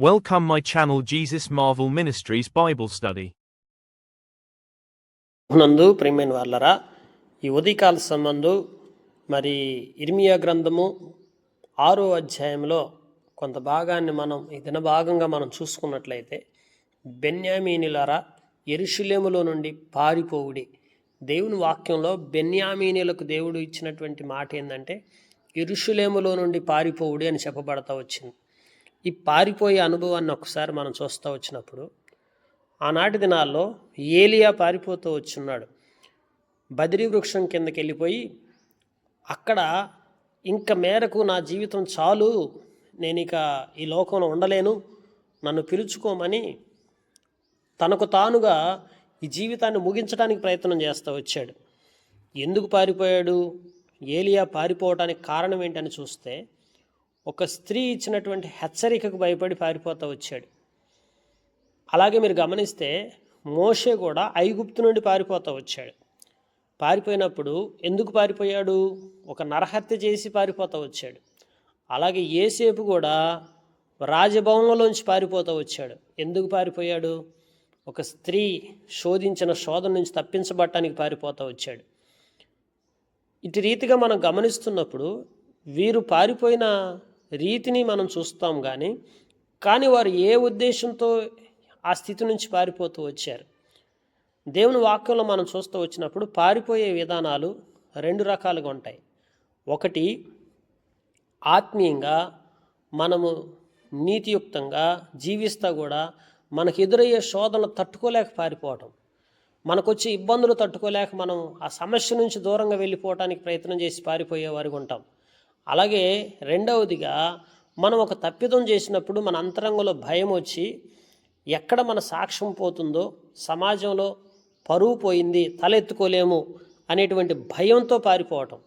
Welcome my channel Jesus Marvel Ministries Bible Study. నందు ప్రియమైన వాళ్ళరా, ఈ ఉదయకాల సంబంధు మరి ఇర్మియా గ్రంథము 6వ అధ్యాయంలో కొంత భాగాన్ని మనం ఈ దిన భాగంగా మనం చూసుకున్నట్లయితే, బెన్యామీనులారా యెరూషలేములో నుండి పారిపోవుడి. దేవుని వాక్యంలో బెన్యామీనులకు దేవుడు ఇచ్చినటువంటి మాట ఏంటంటే, యెరూషలేములో నుండి పారిపోవుడి అని చెప్పబడతా వచ్చింది. ఈ పారిపోయే అనుభవాన్ని ఒకసారి మనం చూస్తూ వచ్చినప్పుడు, ఆనాటి దినాల్లో ఏలియా పారిపోతూ వచ్చున్నాడు. బద్రీ వృక్షం కిందకి వెళ్ళిపోయి, అక్కడ ఇంక మేరకు నా జీవితం చాలు, నేను ఇక ఈ లోకంలో ఉండలేను, నన్ను పిలుచుకోమని తనకు తానుగా ఈ జీవితాన్ని ముగించడానికి ప్రయత్నం చేస్తూ వచ్చాడు. ఎందుకు పారిపోయాడు? ఏలియా పారిపోవడానికి కారణం ఏంటని చూస్తే, ఒక స్త్రీ ఇచ్చినటువంటి హెచ్చరికకు భయపడి పారిపోతూ వచ్చాడు. అలాగే మీరు గమనిస్తే మోషే కూడా ఐగుప్తు నుండి పారిపోతూ వచ్చాడు. పారిపోయినప్పుడు ఎందుకు పారిపోయాడు? ఒక నరహత్య చేసి పారిపోతూ వచ్చాడు. అలాగే యేసేపు కూడా రాజభవనంలోంచి పారిపోతూ వచ్చాడు. ఎందుకు పారిపోయాడు? ఒక స్త్రీ శోధించిన శోధన నుంచి తప్పించబడటానికి పారిపోతూ వచ్చాడు. ఇటు రీతిగా మనం గమనిస్తున్నప్పుడు వీరు పారిపోయిన రీతిని మనం చూస్తాం, కానీ వారు ఏ ఉద్దేశంతో ఆ స్థితి నుంచి పారిపోతూ వచ్చారు? దేవుని వాక్యంలో మనం చూస్తూ వచ్చినప్పుడు పారిపోయే విధానాలు రెండు రకాలుగా ఉంటాయి. ఒకటి, ఆత్మీయంగా మనము నీతియుక్తంగా జీవిస్తూ కూడా మనకు ఎదురయ్యే శోధనలు తట్టుకోలేక పారిపోవటం, మనకొచ్చే ఇబ్బందులు తట్టుకోలేక మనం ఆ సమస్య నుంచి దూరంగా వెళ్ళిపోవటానికి ప్రయత్నం చేసి పారిపోయే వారికి ఉంటాం. అలాగే రెండవదిగా, మనం ఒక తప్పిదం చేసినప్పుడు మన అంతరంగంలో భయం వచ్చి, ఎక్కడ మన సాక్ష్యం పోతుందో, సమాజంలో పరువు పోయింది, తలెత్తుకోలేము అనేటువంటి భయంతో పారిపోవటం.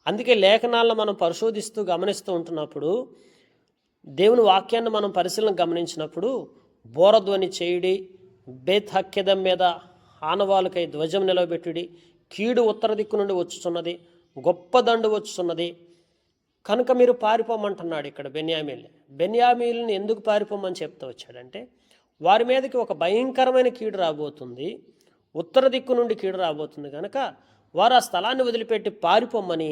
అందుకే లేఖనాలను మనం పరిశోధిస్తూ గమనిస్తూ ఉంటున్నప్పుడు, దేవుని వాక్యాన్ని మనం పరిశీలన గమనించినప్పుడు, బోరధ్వని చేయుడి, బేత్ హక్కెదం మీద ఆనవాళ్ళకై ధ్వజం నిలవబెట్టుడి, కీడు ఉత్తర దిక్కు నుండి వచ్చుచున్నది, గొప్ప దండు వచ్చుచున్నది, కనుక మీరు పారిపోమంటున్నాడు. ఇక్కడ బెన్యామీనులను ఎందుకు పారిపోమని చెప్తూ వచ్చాడంటే, వారి మీదకి ఒక భయంకరమైన కీడు రాబోతుంది, ఉత్తర దిక్కు నుండి కీడు రాబోతుంది, కనుక వారు ఆ స్థలాన్ని వదిలిపెట్టి పారిపోమని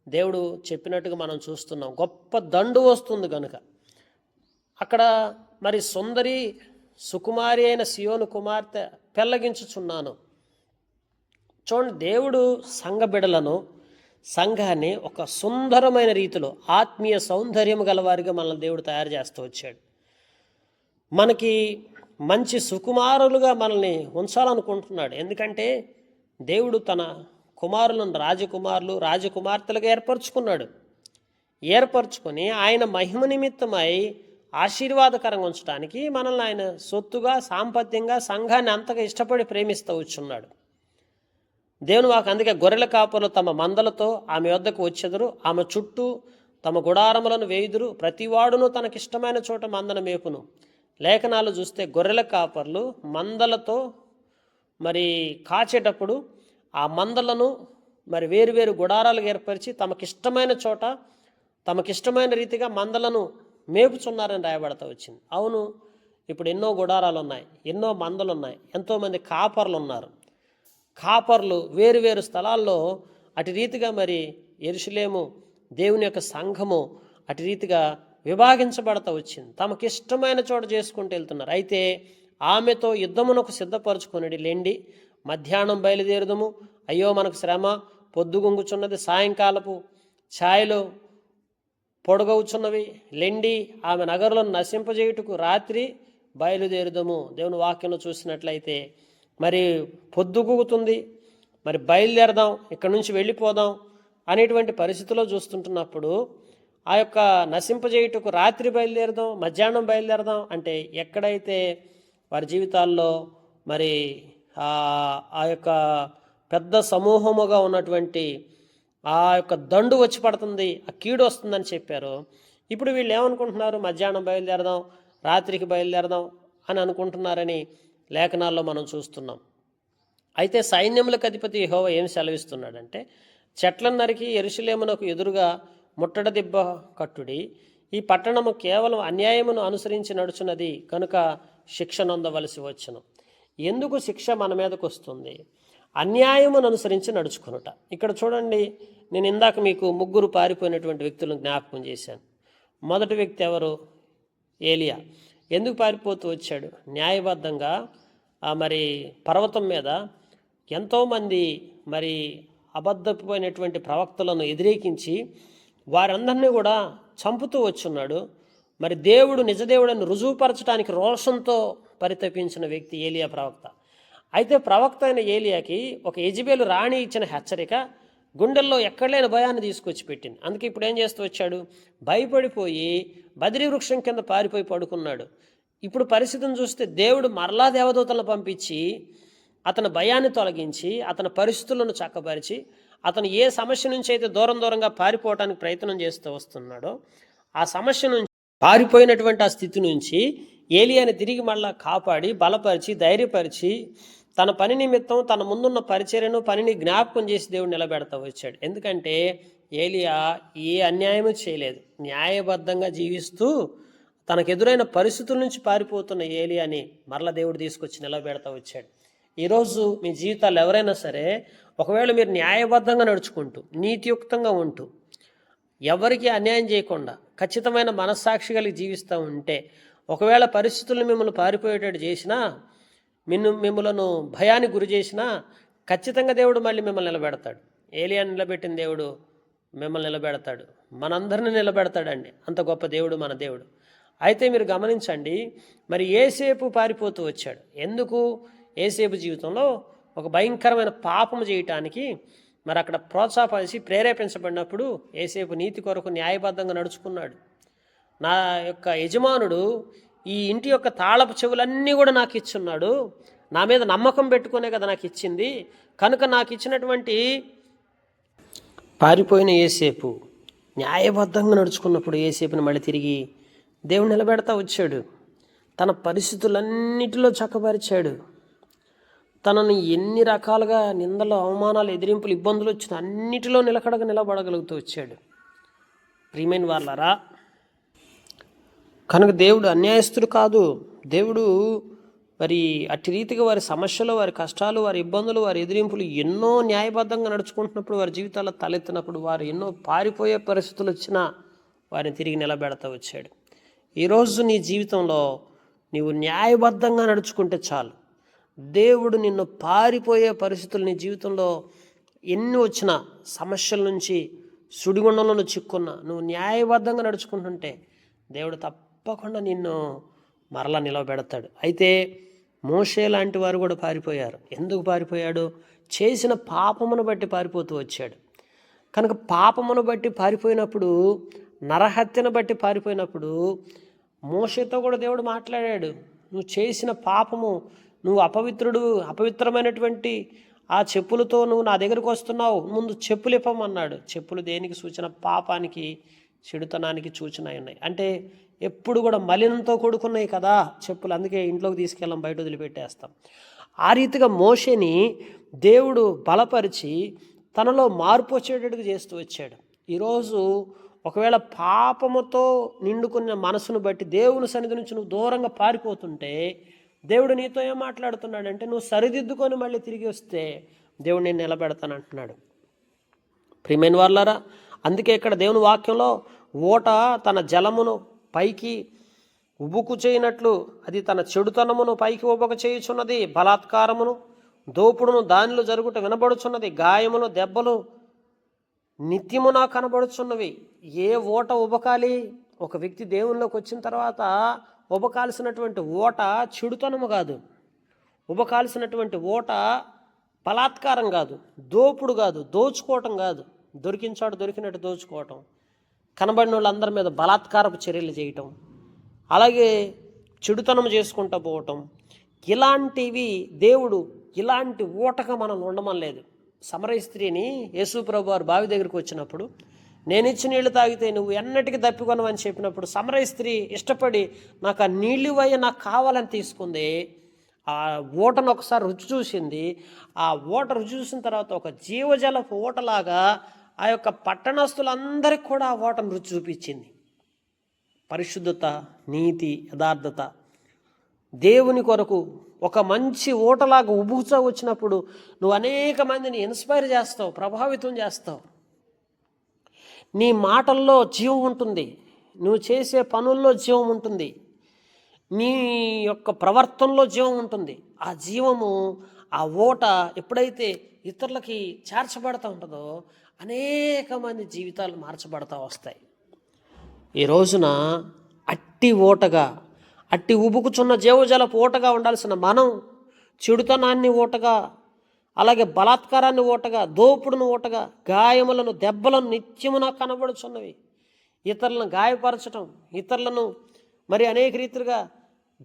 దేవుడు చెప్పినట్టుగా మనం చూస్తున్నాం. గొప్ప దండు వస్తుంది కనుక అక్కడ మరి సుందరి సుకుమారి అయిన సియోను కుమార్తె పెళ్ళగించుచున్నాను. చూడండి, దేవుడు సంఘ బిడలను, సంఘాన్ని ఒక సుందరమైన రీతిలో ఆత్మీయ సౌందర్యం గలవారిగా మనల్ని దేవుడు తయారు చేస్తూ వచ్చాడు. మనకి మంచి సుకుమారులుగా మనల్ని ఉంచాలనుకుంటున్నాడు. ఎందుకంటే దేవుడు తన కుమారులను రాజకుమారులు రాజకుమార్తెలుగా ఏర్పరచుకొని ఆయన మహిమ నిమిత్తమై ఆశీర్వాదకరంగా ఉంచడానికి మనల్ని ఆయన సొత్తుగా సాంపత్యంగా సంఘాన్ని అంతగా ఇష్టపడి ప్రేమిస్తూ వచ్చున్నాడు. దేవుని వాకు అందుకే గొర్రెల కాపరులు తమ మందలతో ఆమె వద్దకు వచ్చెదరు, ఆమె చుట్టూ తమ గుడారములను వేయుదురు, ప్రతివాడును తనకిష్టమైన చోట మందను మేపును. లేఖనాలు చూస్తే గొర్రెల కాపర్లు మందలతో మరి కాచేటప్పుడు ఆ మందలను మరి వేరువేరు గుడారాలు ఏర్పరిచి తమకిష్టమైన చోట తమకిష్టమైన రీతిగా మందలను మేపుచున్నారని రాయబడతా వచ్చింది. అవును, ఇప్పుడు ఎన్నో గుడారాలు ఉన్నాయి, ఎన్నో మందలు ఉన్నాయి, ఎంతోమంది కాపర్లు ఉన్నారు. కాపర్లు వేరు స్థలాల్లో అటు రీతిగా మరి యెరూషలేము దేవుని యొక్క సంఘము అటు రీతిగా విభాగించబడతా వచ్చింది. తమకిష్టమైన చోట చేసుకుంటూ వెళ్తున్నారు. అయితే ఆమెతో యుద్ధమునకు సిద్ధపరచుకొనిడి లెండి, మధ్యాహ్నం బయలుదేరుదము, అయ్యో మనకు శ్రమ, పొద్దుగుంగుచున్నది, సాయంకాలపు ఛాయలు పొడగవుచున్నవి, లెండి ఆమె నగరులను నశింపజేయుటకు రాత్రి బయలుదేరుదము. దేవుని వాక్యంలో చూసినట్లయితే మరి పొద్దుగుతుంది, మరి బయలుదేరదాం, ఇక్కడ నుంచి వెళ్ళిపోదాం అనేటువంటి పరిస్థితిలో చూస్తుంటున్నప్పుడు, ఆ యొక్క నశింపజేయుటకు రాత్రి బయలుదేరదాం, మధ్యాహ్నం బయలుదేరదాం అంటే ఎక్కడైతే వారి జీవితాల్లో మరి ఆ యొక్క పెద్ద సమూహముగా ఉన్నటువంటి ఆ యొక్క దండు వచ్చి పడుతుంది, ఆ కీడు వస్తుందని చెప్పారు. ఇప్పుడు వీళ్ళు ఏమనుకుంటున్నారు? మధ్యాహ్నం బయలుదేరదాం, రాత్రికి బయలుదేరదాం అని అనుకుంటున్నారని లేఖనాల్లో మనం చూస్తున్నాం. అయితే సైన్యములకు అధిపతి యెహోవా ఏం సెలవిస్తున్నాడంటే, చెట్లను నరికి యెరూషలేమునకు ఎదురుగా ముట్టడి దిబ్బ కట్టుడి, ఈ పట్టణము కేవలం అన్యాయమును అనుసరించి నడుచున్నది కనుక శిక్ష నొందవలసి వచ్చును. ఎందుకు శిక్ష మన మీదకు వస్తుంది? అన్యాయమును అనుసరించి నడుచుకునుట. ఇక్కడ చూడండి, నేను ఇందాక మీకు 3 పారిపోయినటువంటి వ్యక్తులను జ్ఞాపకం చేశాను. మొదటి వ్యక్తి ఎవరు? ఏలియా. ఎందుకు పారిపోతూ వచ్చాడు? న్యాయబద్ధంగా మరి పర్వతం మీద ఎంతోమంది మరి అబద్ధపోయినటువంటి ప్రవక్తలను వ్యతిరేకించి వారందరినీ కూడా చంపుతూ వచ్చున్నాడు. మరి దేవుడు నిజదేవుడని రుజువుపరచడానికి రోషంతో పరితపించిన వ్యక్తి ఏలియా ప్రవక్త. అయితే ప్రవక్త అయిన ఏలియాకి ఒక యెజబెలు రాణి ఇచ్చిన హెచ్చరిక గుండెల్లో ఎక్కడలేని భయాన్ని తీసుకొచ్చి పెట్టింది. అందుకే ఇప్పుడు ఏం చేస్తూ వచ్చాడు? భయపడిపోయి బద్రీ వృక్షం కింద పారిపోయి పడుకున్నాడు. ఇప్పుడు పరిస్థితిని చూస్తే దేవుడు మరలా దేవదూతలను పంపించి అతని భయాన్ని తొలగించి అతని పరిస్థితులను చక్కపరిచి అతను ఏ సమస్య నుంచి అయితే దూరంగా పారిపోవడానికి ప్రయత్నం చేస్తూ వస్తున్నాడో ఆ సమస్య నుంచి పారిపోయినటువంటి ఆ స్థితి నుంచి ఏలియాని తిరిగి మళ్ళా కాపాడి బలపరిచి ధైర్యపరిచి తన పని నిమిత్తం తన ముందున్న పరిచర్యను పనిని జ్ఞాపకం చేసి దేవుడు నిలబెడతా వచ్చాడు. ఎందుకంటే ఏలియా ఏ అన్యాయము చేయలేదు. న్యాయబద్ధంగా జీవిస్తూ తనకెదురైన పరిస్థితుల నుంచి పారిపోతున్న ఏలియాని మరల దేవుడు తీసుకొచ్చి నిలబెడతా వచ్చాడు. ఈరోజు మీ జీవితాలు ఎవరైనా సరే ఒకవేళ మీరు న్యాయబద్ధంగా నడుచుకుంటూ నీతియుక్తంగా ఉంటూ ఎవరికి అన్యాయం చేయకుండా ఖచ్చితమైన మనస్సాక్షి కలిగి జీవిస్తూ ఉంటే ఒకవేళ పరిస్థితులను మిమ్మల్ని పారిపోయేటట్టు చేసినా మిమ్మలను భయానికి గురి చేసినా ఖచ్చితంగా దేవుడు మళ్ళీ మిమ్మల్ని నిలబెడతాడు. ఏలియాని నిలబెట్టిన దేవుడు మిమ్మల్ని నిలబెడతాడు, మనందరిని నిలబెడతాడండి. అంత గొప్ప దేవుడు మన దేవుడు. అయితే మీరు గమనించండి, మరి యేసేపు పారిపోతూ వచ్చాడు. ఎందుకు? యేసేపు జీవితంలో ఒక భయంకరమైన పాపము చేయటానికి మరి అక్కడ ప్రోత్సాహపరిచి ప్రేరేపించబడినప్పుడు యేసేపు నీతి కొరకు న్యాయబద్ధంగా నడుచుకున్నాడు. నా యొక్క యజమానుడు ఈ ఇంటి యొక్క తాళపు చెవులన్నీ కూడా నాకు ఇచ్చున్నాడు, నా మీద నమ్మకం పెట్టుకునే కదా నాకు ఇచ్చింది, కనుక నాకు ఇచ్చినటువంటి పారిపోయిన యేసేపు న్యాయబద్ధంగా నడుచుకున్నప్పుడు యేసేపుని మళ్ళీ తిరిగి దేవుడు నిలబెడతా వచ్చాడు. తన పరిస్థితులన్నిటిలో చక్కపరిచాడు. తనను ఎన్ని రకాలుగా నిందలు, అవమానాలు, ఎదిరింపులు, ఇబ్బందులు వచ్చిన అన్నిటిలో నిలకడగా నిలబడగలుగుతూ వచ్చాడు. ప్రియమైన వాళ్ళారా, కనుక దేవుడు అన్యాయస్తుడు కాదు. దేవుడు మరి అట్టి రీతిగా వారి సమస్యలు, వారి కష్టాలు, వారి ఇబ్బందులు, వారి ఎదిరింపులు ఎన్నో న్యాయబద్ధంగా నడుచుకుంటున్నప్పుడు వారి జీవితాల్లో తలెత్తినప్పుడు వారు ఎన్నో పారిపోయే పరిస్థితులు వచ్చినా వారిని తిరిగి నిలబెడతా వచ్చాడు. ఈరోజు నీ జీవితంలో నీవు న్యాయబద్ధంగా నడుచుకుంటే చాలు. దేవుడు నిన్ను పారిపోయే పరిస్థితులు నీ జీవితంలో ఎన్ని వచ్చినా, సమస్యల నుంచి సుడిగుండంలో చిక్కున్నా నువ్వు న్యాయబద్ధంగా నడుచుకుంటుంటే దేవుడు తప్పకుండా నిన్ను మరలా నిలబెడతాడు. అయితే మోషే లాంటి వారు కూడా పారిపోయారు. ఎందుకు పారిపోయాడు? చేసిన పాపమును బట్టి పారిపోతూ వచ్చాడు. కనుక పాపమును బట్టి పారిపోయినప్పుడు, నరహత్యను బట్టి పారిపోయినప్పుడు మోషేతో కూడా దేవుడు మాట్లాడాడు. నువ్వు చేసిన పాపము, నువ్వు అపవిత్రమైనటువంటి ఆ చెప్పులతో నువ్వు నా దగ్గరకు వస్తున్నావు, ముందు చెప్పులు ఇప్పమన్నాడు. చెప్పులు దేనికి సూచన? పాపానికి, చెడుతనానికి సూచన ఉన్నాయి. అంటే ఎప్పుడు కూడా మలినంతో కూడుకున్నాయి కదా చెప్పులు, అందుకే ఇంట్లోకి తీసుకెళ్ళాం, బయట వదిలిపెట్టేస్తాం. ఆ రీతిగా మోషేని దేవుడు బలపరిచి తనలో మార్పు వచ్చేటట్టుగా చేస్తూ వచ్చాడు. ఈరోజు ఒకవేళ పాపముతో నిండుకున్న మనసును బట్టి దేవుని సన్నిధి నుంచి నువ్వు దూరంగా పారిపోతుంటే దేవుడు నీతో ఏం మాట్లాడుతున్నాడంటే, నువ్వు సరిదిద్దుకొని మళ్ళీ తిరిగి వస్తే దేవుడు నేను నిలబెడతానంటున్నాడు. ప్రియమైన వాళ్ళారా, అందుకే ఇక్కడ దేవుని వాక్యంలో ఓట తన జలమును పైకి ఉబుకు చేయనట్లు అది తన చెడుతనమును పైకి ఉబక చేయుచున్నది, బలాత్కారమును దోపుడును దానిలో జరుగుట వినబడుచున్నది, గాయములు దెబ్బలు నిత్యమునా కనబడుచున్నవి. ఏ ఓట ఉబకాలి? ఒక వ్యక్తి దేవునిలోకి వచ్చిన తర్వాత ఉబకాల్సినటువంటి ఓట చెడుతనము కాదు, ఉబకాల్సినటువంటి ఓట బలాత్కారం కాదు, దోపుడు కాదు, దోచుకోవటం కాదు, దొరికించాడు దొరికినట్టు దోచుకోవటం, కనబడిన వాళ్ళందరి మీద బలాత్కారపు చర్యలు చేయటం, అలాగే చెడుతనం చేసుకుంటూ పోవటం, ఇలాంటివి దేవుడు ఇలాంటి ఓటగా మనం ఉండమనలేదు. సమరయ స్త్రీని యేసు ప్రభు వారు బావి దగ్గరికి వచ్చినప్పుడు నేను ఇచ్చిన నీళ్లు తాగితే నువ్వు ఎన్నటికీ తప్పికొనవని చెప్పినప్పుడు సమరయ స్త్రీ ఇష్టపడి నాకు ఆ నీళ్ళు ఇవ్వయ్య, నాకు కావాలని తీసుకుంది. ఆ ఓటను ఒకసారి రుచి చూసింది. ఆ ఓట రుచి చూసిన తర్వాత ఒక జీవజలపు ఓటలాగా ఆ యొక్క పట్టణస్తులందరికీ కూడా ఆ ఓటను రుచి చూపించింది. పరిశుద్ధత, నీతి, యథార్థత, దేవుని కొరకు ఒక మంచి ఓటలాగా ఉబుకుచా వచ్చినప్పుడు నువ్వు అనేక మందిని ఇన్స్పైర్ చేస్తావు, ప్రభావితం చేస్తావు. నీ మాటల్లో జీవం ఉంటుంది, నువ్వు చేసే పనుల్లో జీవం ఉంటుంది, నీ యొక్క ప్రవర్తనలో జీవం ఉంటుంది. ఆ జీవము, ఆ ఓట ఎప్పుడైతే ఇతరులకి చేర్చబడతా ఉంటుందో అనేక మంది జీవితాలు మార్చబడతా వస్తాయి. ఈ రోజున అట్టి ఓటగా, అట్టి ఉబుకుచున్న జీవజలపు ఓటగా ఉండాల్సిన మనం చెడుతనాన్ని ఓటగా, అలాగే బలాత్కారాన్ని ఓటగా, దోపుడును ఓటగా, గాయములను, దెబ్బలను నిత్యము నాకు కనబడుచున్నవి. ఇతరులను గాయపరచటం, ఇతరులను మరి అనేక రీతిగా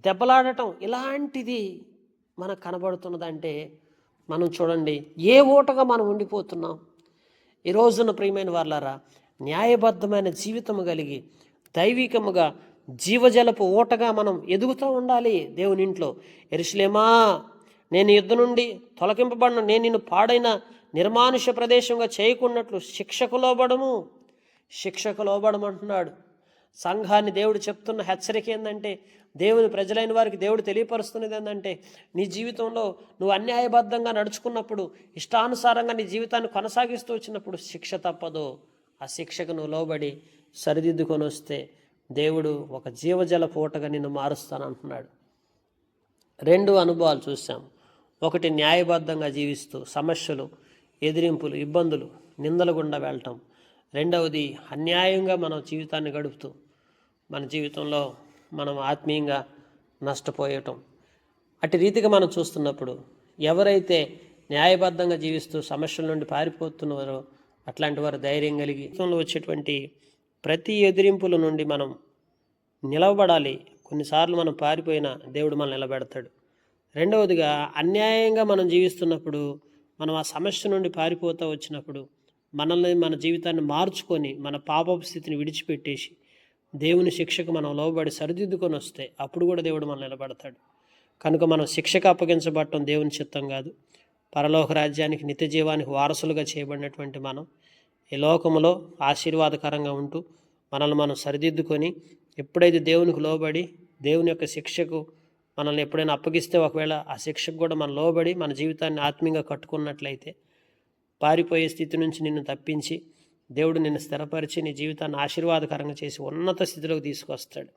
దెబ్బలాడటం, ఇలాంటిది మనకు కనబడుతున్నదంటే మనం చూడండి ఏ ఓటగా మనం ఉండిపోతున్నాం. ఈ రోజున ప్రియమైన వాళ్ళారా, న్యాయబద్ధమైన జీవితము కలిగి దైవికముగా జీవజలపు ఓటగా మనం ఎదుగుతూ ఉండాలి దేవుని ఇంట్లో. యెరూషలేమా, నేను యుద్ధ నుండి తొలగింపబడిన, నేను నిన్ను పాడైన నిర్మానుష ప్రదేశంగా చేయకున్నట్లు శిక్షకు లోబడము, శిక్షకు లోబడమంటున్నాడు. సంఘాన్ని దేవుడు చెప్తున్న హెచ్చరిక ఏంటంటే, దేవుని ప్రజలైన వారికి దేవుడు తెలియపరుస్తున్నది ఏంటంటే, నీ జీవితంలో నువ్వు అన్యాయబద్ధంగా నడుచుకున్నప్పుడు, ఇష్టానుసారంగా నీ జీవితాన్ని కొనసాగిస్తూ వచ్చినప్పుడు శిక్ష తప్పదు. ఆ శిక్షకు నువ్వు లోబడి సరిదిద్దుకొని వస్తే దేవుడు ఒక జీవజల పూటగా నిన్ను మారుస్తానంటున్నాడు. 2 అనుభవాలు చూసాం. ఒకటి, న్యాయబద్ధంగా జీవిస్తూ సమస్యలు, ఎదిరింపులు, ఇబ్బందులు, నిందల గుండా వెళ్ళటం. రెండవది, అన్యాయంగా మన జీవితాన్ని గడుపుతూ మన జీవితంలో మనం ఆత్మీయంగా నష్టపోయటం. అటు రీతిగా మనం చూస్తున్నప్పుడు ఎవరైతే న్యాయబద్ధంగా జీవిస్తూ సమస్యల నుండి పారిపోతున్నారో అట్లాంటి వారు ధైర్యం కలిగి జీవితంలో వచ్చేటువంటి ప్రతి ఎదిరింపుల నుండి మనం నిలబడాలి. కొన్నిసార్లు మనం పారిపోయినా దేవుడు మనల్ని నిలబెడతాడు. రెండవదిగా, అన్యాయంగా మనం జీవిస్తున్నప్పుడు, మనం ఆ సమస్య నుండి పారిపోతూ వచ్చినప్పుడు మనల్ని, మన జీవితాన్ని మార్చుకొని మన పాపపు స్థితిని విడిచిపెట్టేసి దేవుని శిక్షకు మనం లోబడి సరిదిద్దుకొని వస్తే అప్పుడు కూడా దేవుడు మనల్ని నిలబడతాడు. కనుక మనం శిక్షకు అప్పగించబడటం దేవుని చిత్తం కాదు. పరలోక రాజ్యానికి, నిత్య జీవానికి వారసులుగా చేయబడినటువంటి మనం ఈ లోకములో ఆశీర్వాదకరంగా ఉంటూ మనల్ని మనం సరిదిద్దుకొని ఎప్పుడైతే దేవునికి లోబడి దేవుని యొక్క శిక్షకు మనల్ని ఎప్పుడైనా అప్పగిస్తే, ఒకవేళ ఆ శిక్షకు కూడా మనం లోబడి మన జీవితాన్ని ఆత్మీయంగా కట్టుకున్నట్లయితే పారిపోయే స్థితి నుంచి నిన్ను తప్పించి దేవుడు నిన్ను స్థిరపరిచి నీ జీవితాన్ని ఆశీర్వాదకరంగా చేసి ఉన్నత స్థితిలోకి తీసుకొస్తాడు.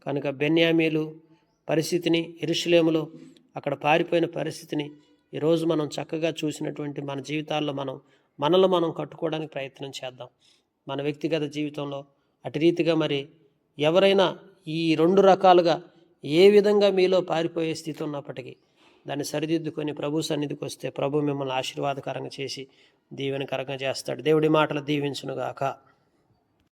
కనుక బెన్యామీలు పరిస్థితిని, యెరూషలేములో అక్కడ పారిపోయిన పరిస్థితిని ఈరోజు మనం చక్కగా చూసినటువంటి మన జీవితాల్లో మనల్ని మనం కట్టుకోవడానికి ప్రయత్నం చేద్దాం. మన వ్యక్తిగత జీవితంలో అటు రీతిగా మరి ఎవరైనా ఈ 2 రకాలుగా ఏ విధంగా మీలో పారిపోయే స్థితి ఉన్నప్పటికీ దాన్ని సరిదిద్దుకొని ప్రభు సన్నిధికి వస్తే ప్రభు మిమ్మల్ని ఆశీర్వాదకరంగా చేసి దీవెనకరంగా చేస్తాడు. దేవుడి మాటలు దీవించునుగాక.